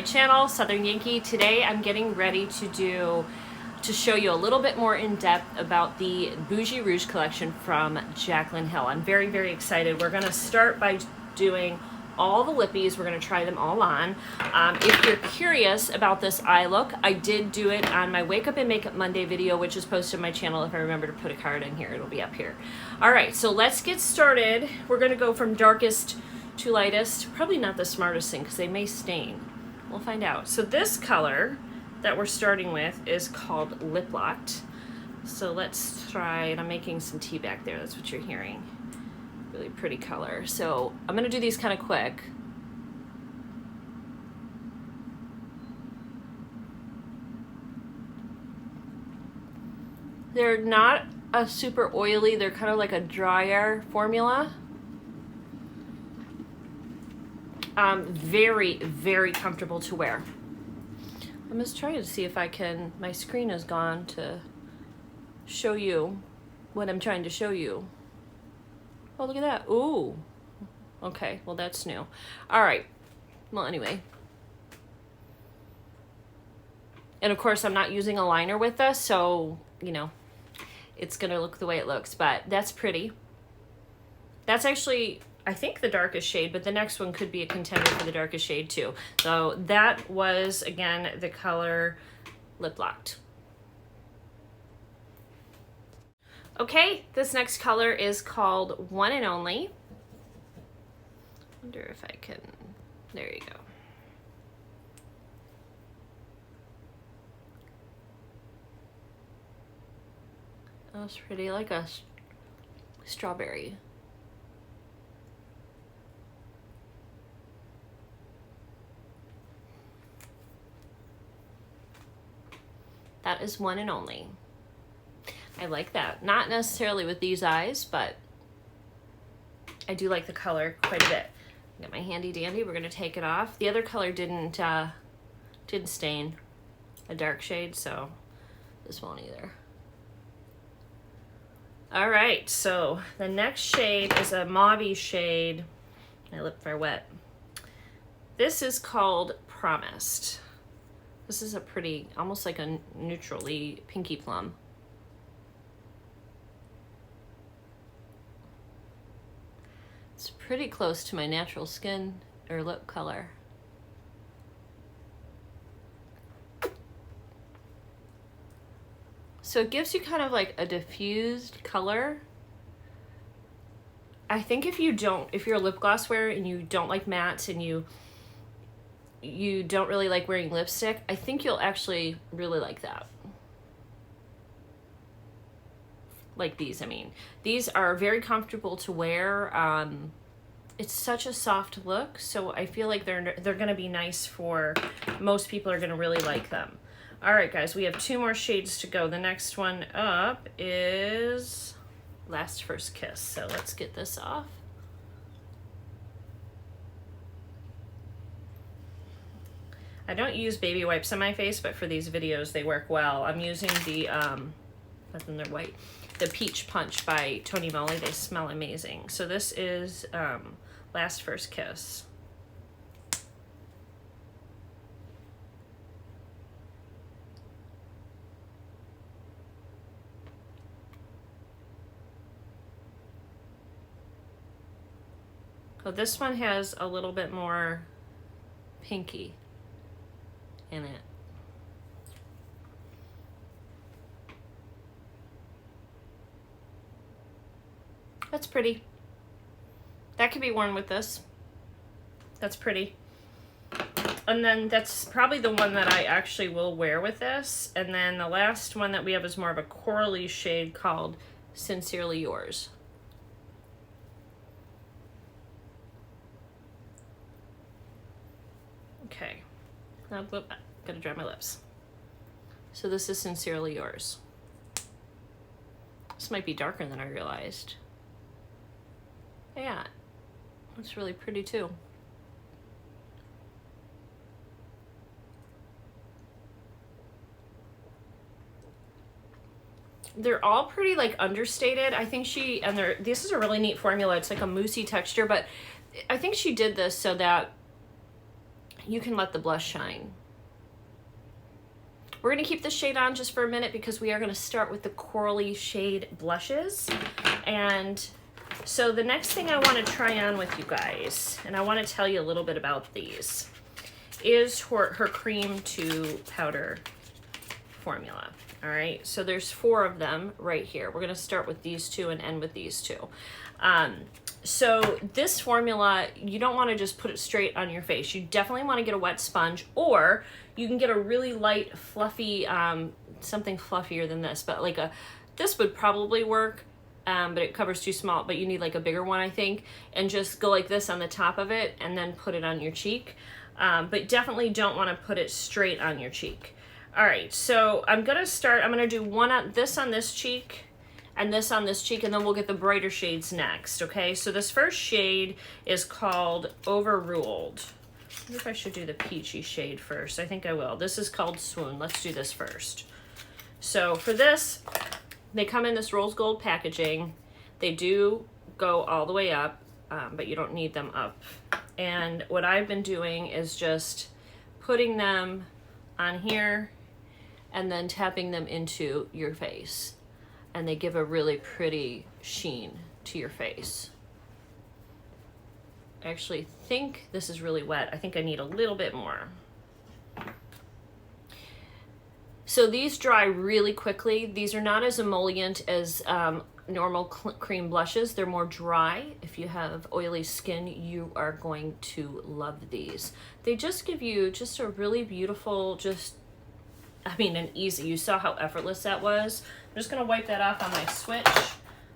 channel, Southern Yankee. Today I'm getting ready to show you a little bit more in depth about the Bougie Rouge collection from Jaclyn Hill. I'm very, very excited. We're gonna start by doing all the lippies. We're gonna try them all on. If you're curious about this eye look, I did do it on my Wake Up and Makeup Monday video, which is posted on my channel. If I remember to put a card in here, it'll be up here. All right, so let's get started. We're gonna go from darkest to lightest. Probably not the smartest thing because they may stain. We'll find out. So this color that we're starting with is called Lip Locked. So let's try, and I'm making some tea back there. That's what you're hearing. Really pretty color. So I'm gonna do these kind of quick. They're not a super oily, they're kind of like a drier formula. Very, very comfortable to wear. I'm just trying to see if I can, my screen is gone to show you what I'm trying to show you. Oh, look at that. Ooh. Okay, well that's new. All right. Well, anyway. And of course, I'm not using a liner with this, so, you know, it's gonna look the way it looks, but that's pretty. That's actually, I think, the darkest shade, but the next one could be a contender for the darkest shade too. So that was, again, the color Lip Locked. Okay, this next color is called One and Only. Wonder if I can, there you go. Oh, it's pretty, like a strawberry. That is One and Only. I like that. Not necessarily with these eyes, but I do like the color quite a bit. Got my handy dandy. We're gonna take it off. The other color didn't stain, a dark shade, so this won't either. All right, so the next shade is a mauve shade. My lips are wet. This is called Promised. This is a pretty, almost like a neutrally pinky plum. It's pretty close to my natural skin or lip color. So it gives you kind of like a diffused color. I think if you're a lip gloss wearer and you don't like mattes and you don't really like wearing lipstick, I think you'll actually really like that. Like these, I mean. These are very comfortable to wear. It's such a soft look, so I feel like they're gonna be nice for, most people are gonna really like them. All right, guys, we have 2 more shades to go. The next one up is Last First Kiss. So let's get this off. I don't use baby wipes on my face, but for these videos, they work well. I'm using the, they're white, the Peach Punch by Tony Moly. They smell amazing. So this is Last First Kiss. So this one has a little bit more pinky in it. That's pretty. That could be worn with this. That's pretty. And then that's probably the one that I actually will wear with this. And then the last one that we have is more of a corally shade called Sincerely Yours. Okay. Now, whoop, gotta dry my lips. So this is Sincerely Yours. This might be darker than I realized. Yeah, it's really pretty too. They're all pretty like understated. I think this is a really neat formula. It's like a moussey texture, but I think she did this so that you can let the blush shine. We're going to keep this shade on just for a minute because we are going to start with the corally shade blushes. And so the next thing I want to try on with you guys, and I want to tell you a little bit about these, is her cream to powder formula. All right, so there's 4 of them right here. We're going to start with these 2 and end with these 2. So this formula, you don't want to just put it straight on your face. You definitely want to get a wet sponge, or you can get a really light, fluffy, something fluffier than this, but like this would probably work, but it covers too small, but you need like a bigger one, I think, and just go like this on the top of it and then put it on your cheek. But definitely don't want to put it straight on your cheek. All right, so I'm going to do one on this cheek, and this on this cheek, and then we'll get the brighter shades next, okay? So this first shade is called Overruled. I wonder if I should do the peachy shade first. I think I will. This is called Swoon. Let's do this first. So for this, they come in this rose gold packaging. They do go all the way up, but you don't need them up. And what I've been doing is just putting them on here and then tapping them into your face. And they give a really pretty sheen to your face. I actually think this is really wet. I think I need a little bit more. So these dry really quickly. These are not as emollient as normal cream blushes. They're more dry. If you have oily skin, you are going to love these. They just give you just a really beautiful, an easy. You saw how effortless that was. I'm just going to wipe that off on my switch.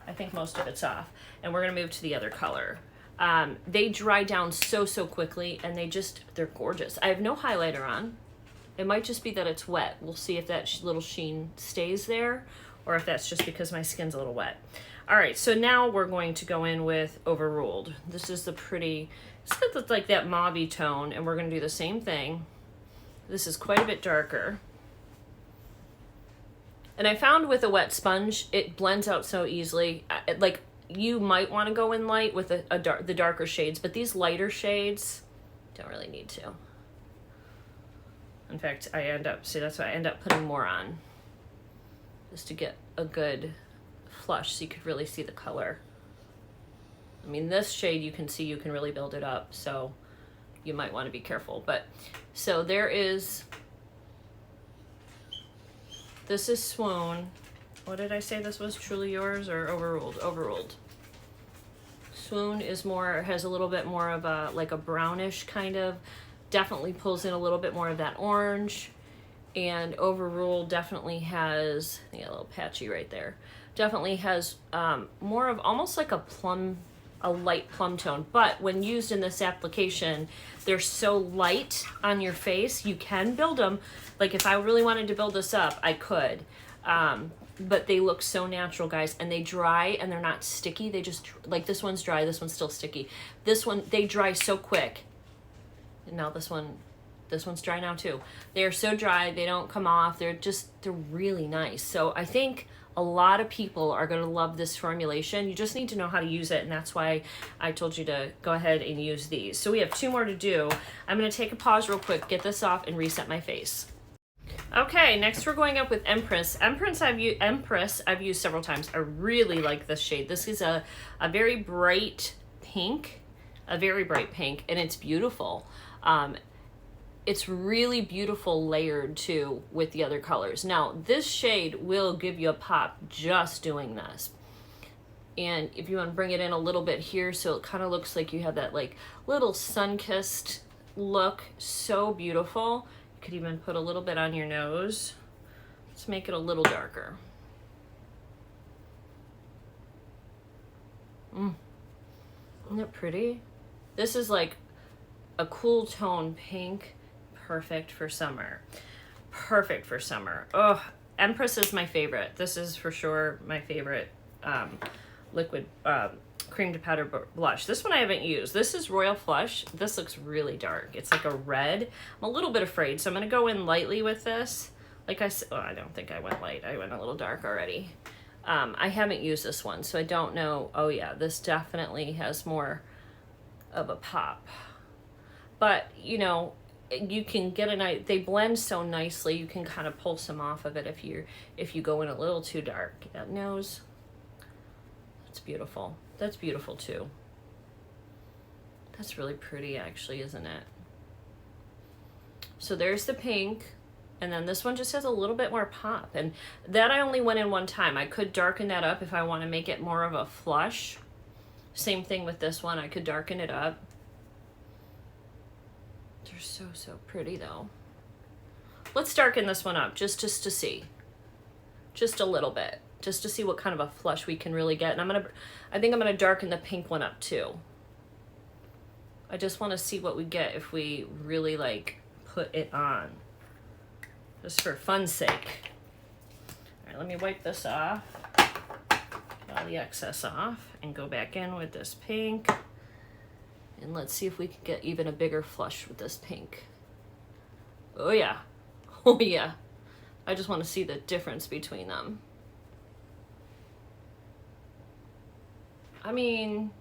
I think most of it's off. And we're going to move to the other color. They dry down so quickly, and they're gorgeous. I have no highlighter on. It might just be that it's wet. We'll see if that little sheen stays there, or if that's just because my skin's a little wet. All right, so now we're going to go in with Overruled. This is the pretty, it's like that mauve-y tone, and we're going to do the same thing. This is quite a bit darker. And I found with a wet sponge, it blends out so easily. Like, you might want to go in light with the darker shades, but these lighter shades don't really need to. In fact, that's why I end up putting more on, just to get a good flush so you could really see the color. I mean, this shade you can see, you can really build it up, so you might want to be careful. But so there is, this is Swoon. What did I say this was? Truly Yours or Overruled? Overruled. Swoon is has a little bit more of like a brownish kind of, definitely pulls in a little bit more of that orange. And Overruled definitely has, a little patchy right there, definitely has more of almost like a light plum tone. But when used in this application, they're so light on your face, you can build them. Like if I really wanted to build this up, I could. But they look so natural, guys, and they dry and they're not sticky. They just, like this one's dry, this one's still sticky. This one, they dry so quick. And now this one's dry now too. They're so dry, they don't come off. They're really nice. So I think a lot of people are going to love this formulation. You just need to know how to use it, and that's why I told you to go ahead and use these. So we have 2 more to do. I'm going to take a pause real quick, get this off, and reset my face. Okay, next we're going up with Empress. Empress I've used several times. I really like this shade. This is a very bright pink, and it's beautiful. It's really beautiful layered too with the other colors. Now this shade will give you a pop just doing this. And if you want to bring it in a little bit here so it kind of looks like you have that like little sun-kissed look, so beautiful. You could even put a little bit on your nose. Let's make it a little darker. Isn't it pretty? This is like a cool tone pink, perfect for summer. Perfect for summer. Oh, Empress is my favorite. This is for sure my favorite liquid cream to powder blush. This one I haven't used. This is Royal Flush. This looks really dark. It's like a red. I'm a little bit afraid, so I'm going to go in lightly with this. Like I said, I don't think I went light. I went a little dark already. I haven't used this one, so I don't know. Oh yeah, this definitely has more of a pop. But, you know, you can get a nice, they blend so nicely, you can kind of pull some off of it if you go in a little too dark. That nose, that's beautiful. That's beautiful too. That's really pretty actually, isn't it? So there's the pink, and then this one just has a little bit more pop, and that I only went in one time. I could darken that up if I want to make it more of a flush. Same thing with this one, I could darken it up. They're so, so pretty though. Let's darken this one up just to see. Just a little bit. Just to see what kind of a flush we can really get. And I think I'm gonna darken the pink one up too. I just wanna see what we get if we really like put it on. Just for fun's sake. All right, let me wipe this off. Get all the excess off and go back in with this pink. And let's see if we can get even a bigger flush with this pink. Oh yeah, oh yeah. I just want to see the difference between them. I mean,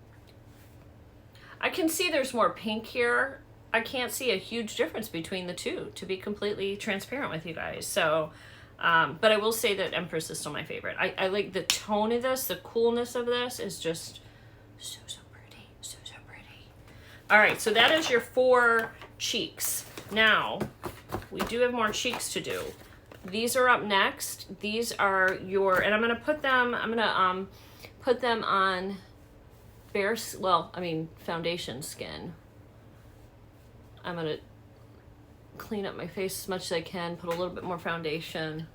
I can see there's more pink here. I can't see a huge difference between the two, to be completely transparent with you guys. So, but I will say that Empress is still my favorite. I like the tone of this, the coolness of this is just so, so pretty, so, so pretty. All right, so that is your 4 cheeks. Now, we do have more cheeks to do. These are up next. These are your, and I'm gonna put them on bare, well, I mean, foundation skin. I'm gonna clean up my face as much as I can, put a little bit more foundation,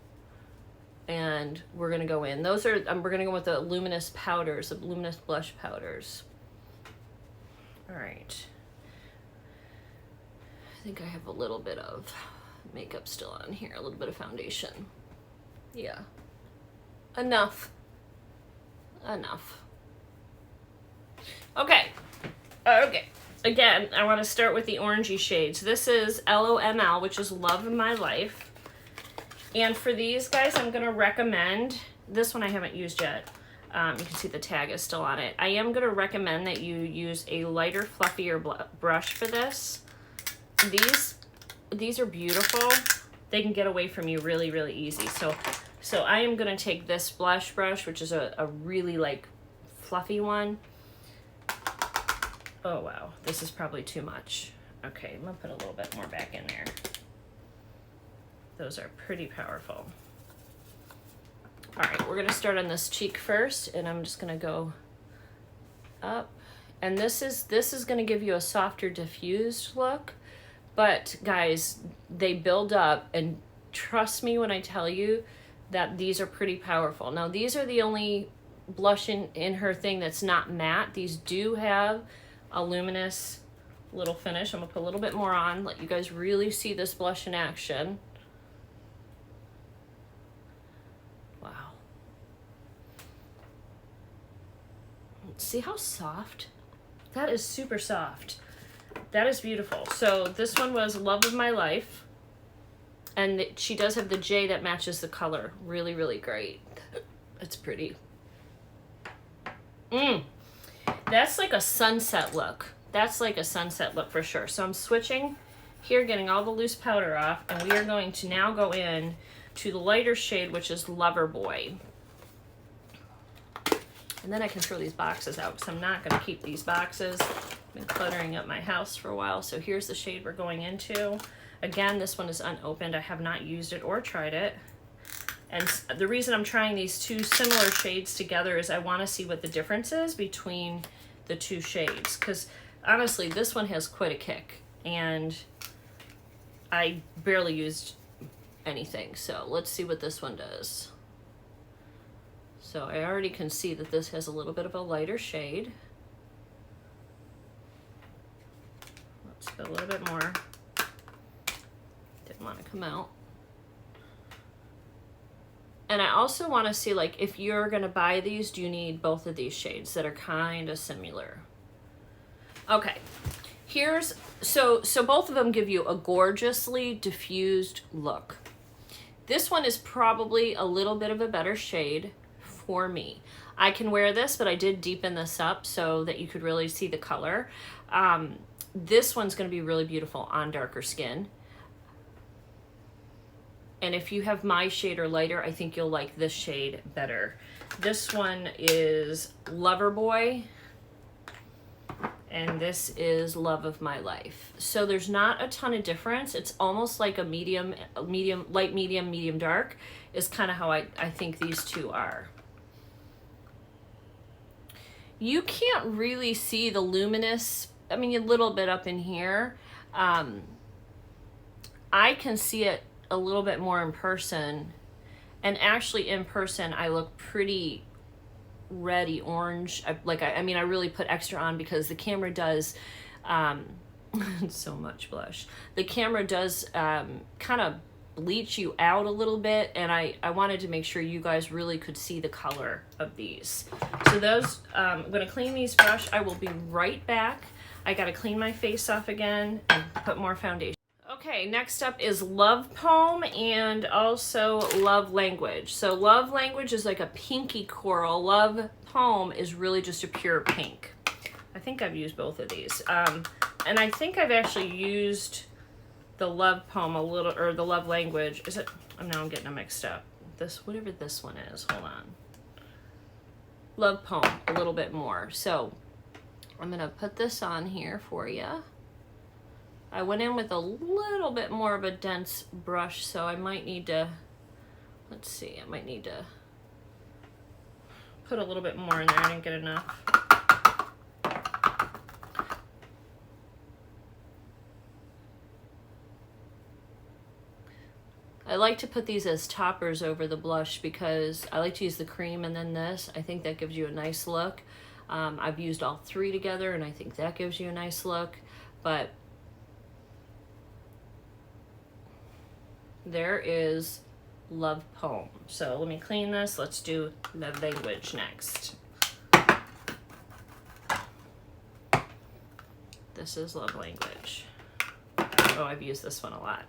and we're gonna go in. Those are, we're gonna go with the luminous powders, the luminous blush powders. All right. I think I have a little bit of makeup still on here, a little bit of foundation. Yeah. Enough. Enough. Okay. Okay. Again, I want to start with the orangey shades. This is LOML, which is Love of My Life. And for these guys, I'm going to recommend, this one I haven't used yet. You can see the tag is still on it. I am going to recommend that you use a lighter, fluffier brush for this. These are beautiful. They can get away from you really, really easy. So I am going to take this blush brush, which is a really like fluffy one. Oh wow, this is probably too much. Okay, I'm gonna put a little bit more back in there. Those are pretty powerful. All right, we're gonna start on this cheek first, and I'm just gonna go up. And this is gonna give you a softer diffused look, but guys, they build up, and trust me when I tell you that these are pretty powerful. Now these are the only blush in her thing that's not matte. These do have a luminous little finish. I'm gonna put a little bit more on, let you guys really see this blush in action. Wow. See how soft? That is super soft. That is beautiful. So this one was Love of My Life. And she does have the J that matches the color. Really, really great. It's pretty. That's like a sunset look. That's like a sunset look for sure. So I'm switching here, getting all the loose powder off, and we are going to now go in to the lighter shade, which is Lover Boy. And then I can throw these boxes out because I'm not going to keep these boxes. I've been cluttering up my house for a while. So here's the shade we're going into. Again, this one is unopened. I have not used it or tried it. And the reason I'm trying these two similar shades together is I want to see what the difference is between the two shades. Because honestly, this one has quite a kick. And I barely used anything. So let's see what this one does. So I already can see that this has a little bit of a lighter shade. Let's go a little bit more. Didn't want to come out. And I also want to see, like, if you're going to buy these, do you need both of these shades that are kind of similar? Okay, here's, so both of them give you a gorgeously diffused look. This one is probably a little bit of a better shade for me. I can wear this, but I did deepen this up so that you could really see the color. This one's going to be really beautiful on darker skin. And if you have my shade or lighter, I think you'll like this shade better. This one is Loverboy, and this is Love of My Life. So there's not a ton of difference. It's almost like a medium, light medium, medium dark is kind of how I think these two are. You can't really see the luminous, I mean, a little bit up in here. I can see it a little bit more in person, and actually in person I look pretty reddy orange. I mean I really put extra on because the camera does so much blush. The camera does kind of bleach you out a little bit, and I wanted to make sure you guys really could see the color of these. So those, I'm gonna clean these brush. I will be right back. I gotta clean my face off again and put more foundation. Okay, next up is Love Poem and also Love Language. So Love Language is like a pinky coral. Love Poem is really just a pure pink. I think I've used both of these. And I think I've actually used the Love Poem a little, or the Love Language. Is it? Now I'm getting them mixed up. This, whatever this one is, hold on. Love Poem a little bit more. So I'm gonna put this on here for you. I went in with a little bit more of a dense brush, so I might need to, let's see, I might need to put a little bit more in there. I didn't get enough. I like to put these as toppers over the blush because I like to use the cream and then this. I think that gives you a nice look. I've used all three together and I think that gives you a nice look, but there is Love Poem. So let me clean this. Let's do Love Language next. This is Love Language. Oh, I've used this one a lot.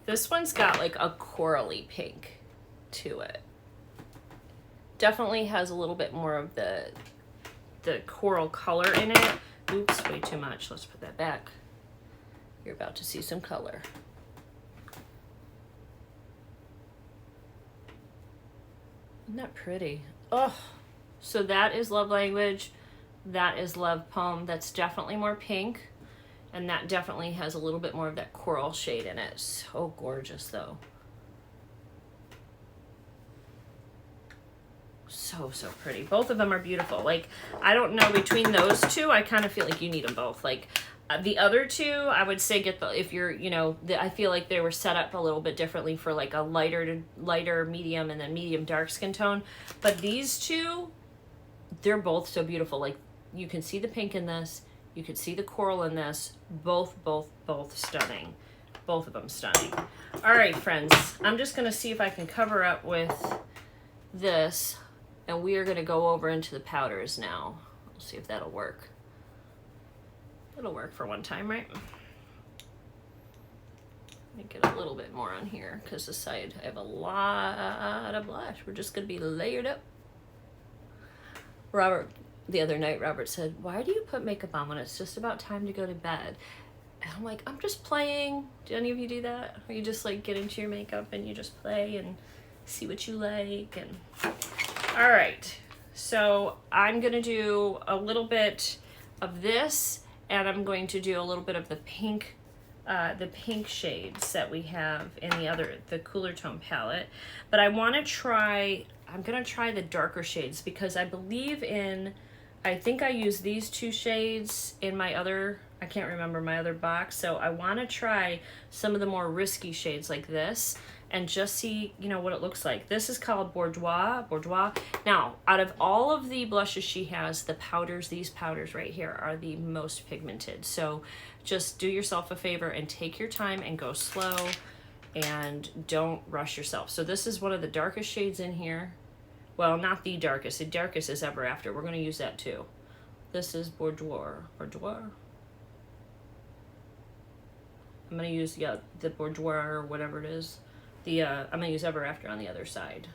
This one's got like a corally pink to it. Definitely has a little bit more of the coral color in it. Oops, way too much. Let's put that back. You're about to see some color. Isn't that pretty? Oh, so that is Love Language. That is Love Poem. That's definitely more pink. And that definitely has a little bit more of that coral shade in it. So gorgeous though. So pretty. Both of them are beautiful. Like, I don't know, between those two, I kind of feel like you need them both. Like, the other two, I would say get the, if you're, you know, I feel like they were set up a little bit differently for like a lighter, medium, and then medium dark skin tone. But these two, they're both so beautiful. Like, you can see the pink in this, you could see the coral in this. Both stunning. Both of them stunning. All right, friends, I'm just gonna see if I can cover up with this, and we are gonna go over into the powders now. We'll see if that'll work. It'll work for one time, right? Let me get a little bit more on here because this side I have a lot of blush. We're just gonna be layered up. Robert, the other night, Robert said, "Why do you put makeup on when it's just about time to go to bed?" And I'm like, I'm just playing. Do any of you do that? Or you just like get into your makeup and you just play and see what you like? And all right, so I'm gonna do a little bit of this, and I'm going to do a little bit of the pink shades that we have in the cooler tone palette. But I want to try, I'm gonna try the darker shades because I believe in, I think I used these two shades in my other, I can't remember my other box. So I want to try some of the more risky shades like this and just see, you know, what it looks like. This is called Bourgeois. Now, out of all of the blushes she has, the powders, these powders right here are the most pigmented. So just do yourself a favor and take your time and go slow and don't rush yourself. So this is one of the darkest shades in here. Well, not the darkest. The darkest is Ever After. We're going to use that too. This is Bourgeois. I'm going to use, yeah, the Bourgeois or whatever it is. I'm going to use Ever After on the other side.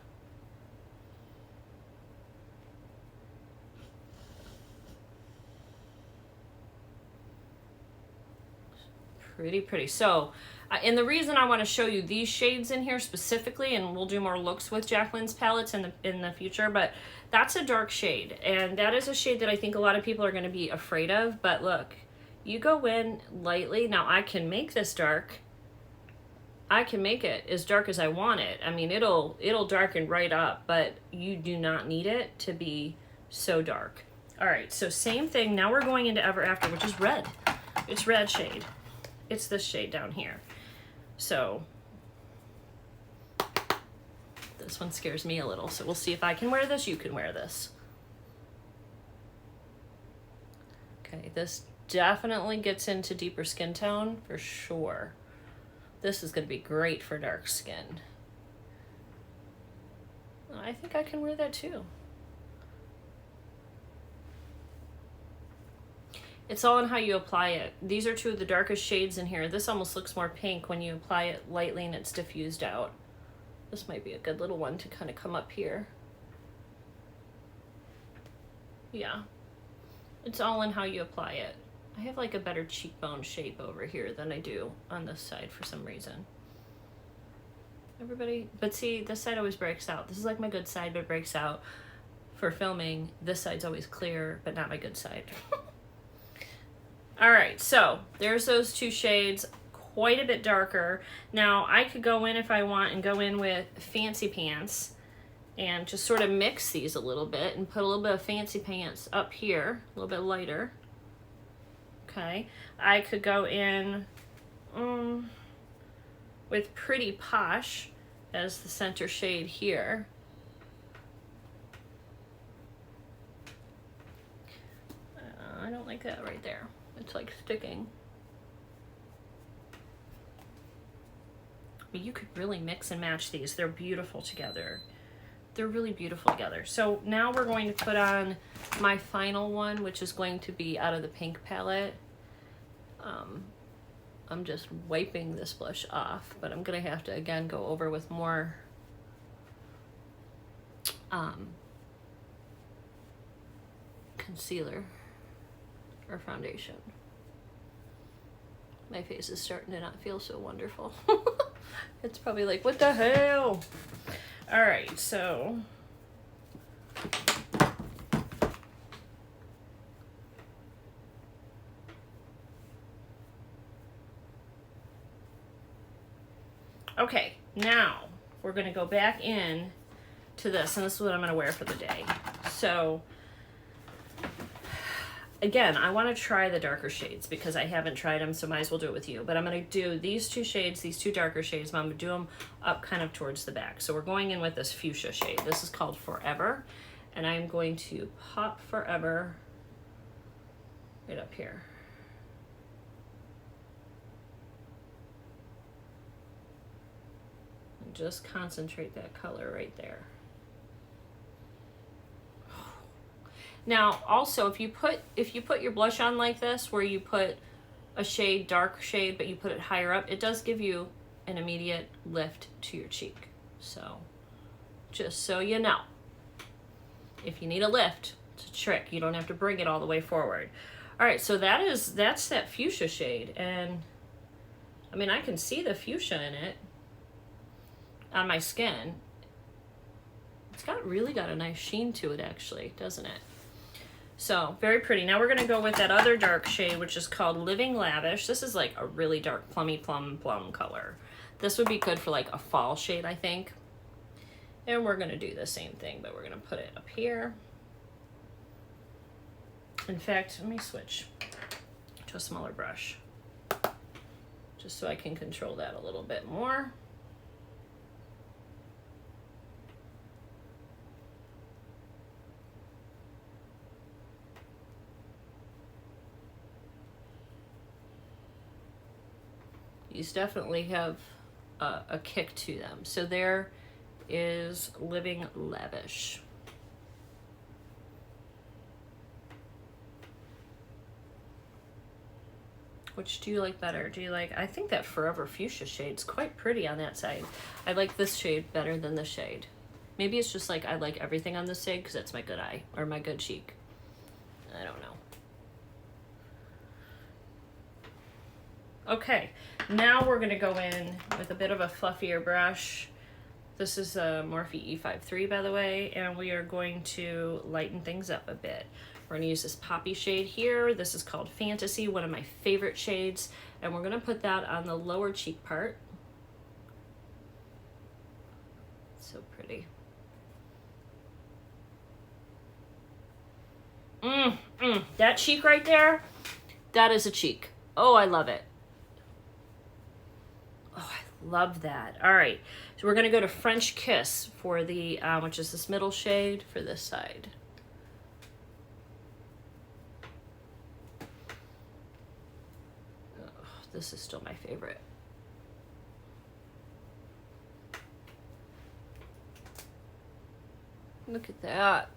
Pretty pretty. So, and the reason I want to show you these shades in here specifically, and we'll do more looks with Jaclyn's palettes in the future, but that's a dark shade, and that is a shade that I think a lot of people are going to be afraid of. But look, you go in lightly. Now I can make this dark. I can make it as dark as I want it. I mean, it'll darken right up, but you do not need it to be so dark. All right, so same thing. Now we're going into Ever After, which is red. It's red shade. It's this shade down here. So this one scares me a little. So we'll see if I can wear this. You can wear this. Okay, this definitely gets into deeper skin tone for sure. This is going to be great for dark skin. I think I can wear that too. It's all in how you apply it. These are two of the darkest shades in here. This almost looks more pink when you apply it lightly and it's diffused out. This might be a good little one to kind of come up here. Yeah, it's all in how you apply it. I have like a better cheekbone shape over here than I do on this side for some reason. Everybody, but see, this side always breaks out. This is like my good side, but it breaks out. For filming, this side's always clear, but not my good side. All right, so there's those two shades, quite a bit darker. Now I could go in if I want and go in with Fancy Pants and just sort of mix these a little bit and put a little bit of Fancy Pants up here, a little bit lighter. Okay, I could go in with Pretty Posh as the center shade here. I don't like that right there. It's like sticking. But you could really mix and match these. They're beautiful together. They're really beautiful together. So now we're going to put on my final one, which is going to be out of the pink palette. I'm just wiping this blush off, but I'm gonna have to again go over with more concealer or foundation. My face is starting to not feel so wonderful. It's probably like, what the hell? All right, so okay, now we're gonna go back in to this, and this is what I'm gonna wear for the day. So again, I want to try the darker shades because I haven't tried them, so might as well do it with you. But I'm going to do these two shades, these two darker shades, but I'm going to do them up kind of towards the back. So we're going in with this fuchsia shade. This is called Forever, and I'm going to pop Forever right up here. And just concentrate that color right there. Now, also, if you put your blush on like this, where you put a shade, dark shade, but you put it higher up, it does give you an immediate lift to your cheek. So, just so you know, if you need a lift, it's a trick. You don't have to bring it all the way forward. All right, so that's that fuchsia shade, and I mean, I can see the fuchsia in it on my skin. It's really got a nice sheen to it, actually, doesn't it? So, very pretty. Now we're going to go with that other dark shade, which is called Living Lavish. This is like a really dark plummy plum color. This would be good for like a fall shade, I think. And we're going to do the same thing, but we're going to put it up here. In fact, let me switch to a smaller brush, just so I can control that a little bit more. These definitely have a kick to them. So there is Living Lavish. Which do you like better? Do you like, I think that Forever Fuchsia shade's quite pretty on that side. I like this shade better than this shade. Maybe it's just like I like everything on this shade because that's my good eye or my good cheek. I don't know. Okay, now we're gonna go in with a bit of a fluffier brush. This is a Morphe E53, by the way, and we are going to lighten things up a bit. We're gonna use this poppy shade here. This is called Fantasy, one of my favorite shades, and we're gonna put that on the lower cheek part. So pretty. That cheek right there, that is a cheek. Oh, I love it. Oh, I love that. All right, so we're gonna go to French Kiss for the, which is this middle shade for this side. Oh, this is still my favorite. Look at that.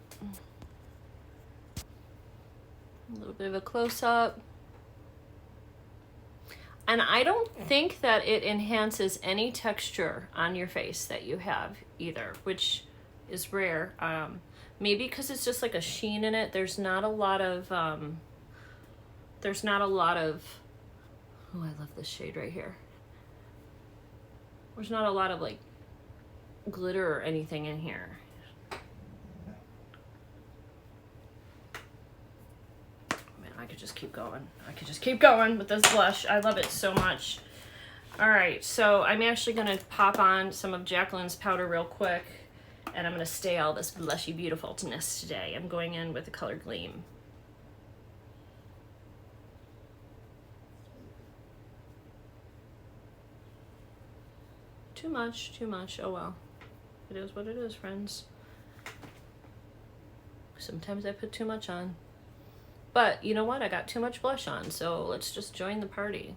A little bit of a close-up. And I don't think that it enhances any texture on your face that you have either, which is rare. Maybe because it's just like a sheen in it. There's not a lot of, oh, I love this shade right here. There's not a lot of like glitter or anything in here. I could just keep going. I could just keep going with this blush. I love it so much. All right, so I'm actually gonna pop on some of Jaclyn's powder real quick, and I'm gonna stay all this blushy beautifulness today. I'm going in with the color Gleam. Too much, oh well. It is what it is, friends. Sometimes I put too much on. But you know what? I got too much blush on, so let's just join the party.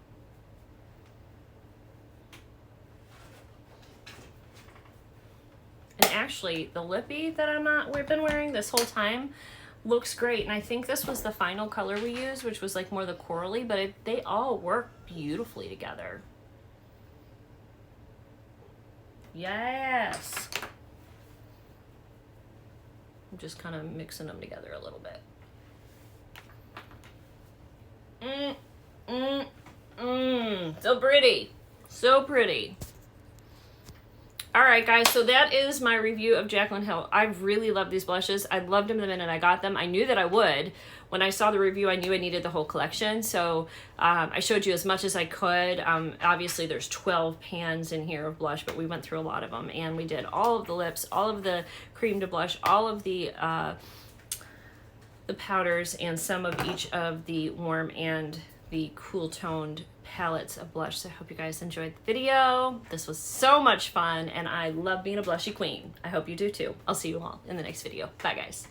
And actually, the lippy that we've been wearing this whole time looks great. And I think this was the final color we used, which was like more the corally, but they all work beautifully together. Yes. I'm just kind of mixing them together a little bit. So pretty. So pretty. All right, guys, so that is my review of Jaclyn Hill. I really love these blushes. I loved them the minute I got them. I knew that I would. When I saw the review, I knew I needed the whole collection. So I showed you as much as I could. Obviously, there's 12 pans in here of blush, but we went through a lot of them. And we did all of the lips, all of the cream to blush, all of the powders, and some of each of the warm and the cool toned palettes of blush. So I hope you guys enjoyed the video. This was so much fun, and I love being a blushy queen. I hope you do too. I'll see you all in the next video. Bye, guys.